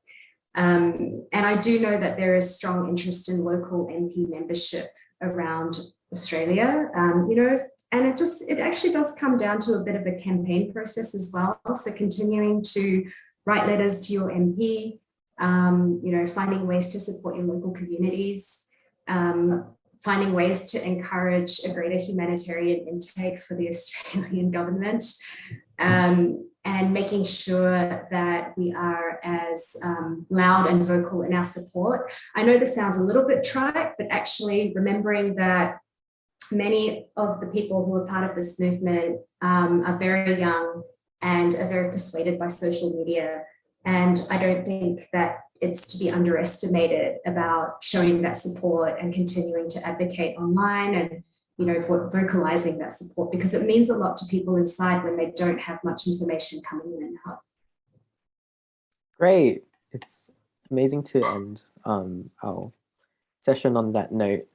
And I do know that there is strong interest in local MP membership around Australia, you know, and it actually does come down to a bit of a campaign process as well. So continuing to write letters to your MP, you know, finding ways to support your local communities, finding ways to encourage a greater humanitarian intake for the Australian government, and making sure that we are as loud and vocal in our support. I know this sounds a little bit trite, but actually remembering that many of the people who are part of this movement are very young and are very persuaded by social media. And I don't think that it's to be underestimated about showing that support and continuing to advocate online and, you know, for vocalizing that support, because it means a lot to people inside when they don't have much information coming in. Great. It's amazing to end our session on that note.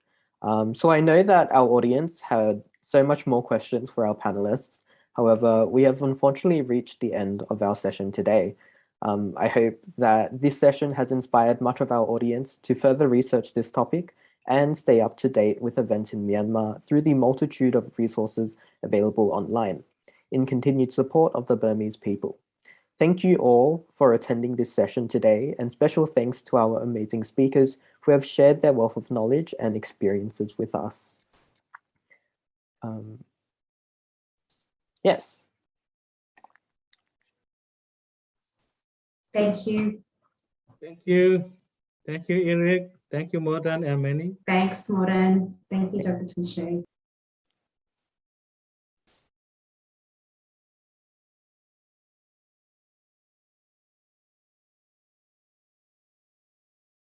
So I know that our audience had so much more questions for our panelists. However, we have unfortunately reached the end of our session today. I hope that this session has inspired much of our audience to further research this topic and stay up to date with events in Myanmar through the multitude of resources available online, in continued support of the Burmese people. Thank you all for attending this session today, and special thanks to our amazing speakers who have shared their wealth of knowledge and experiences with us. Yes. Thank you. Thank you. Thank you, Eric. Thank you, Mordan and Manny. Thanks, Mordan. Thank you, Dr. Tinshay.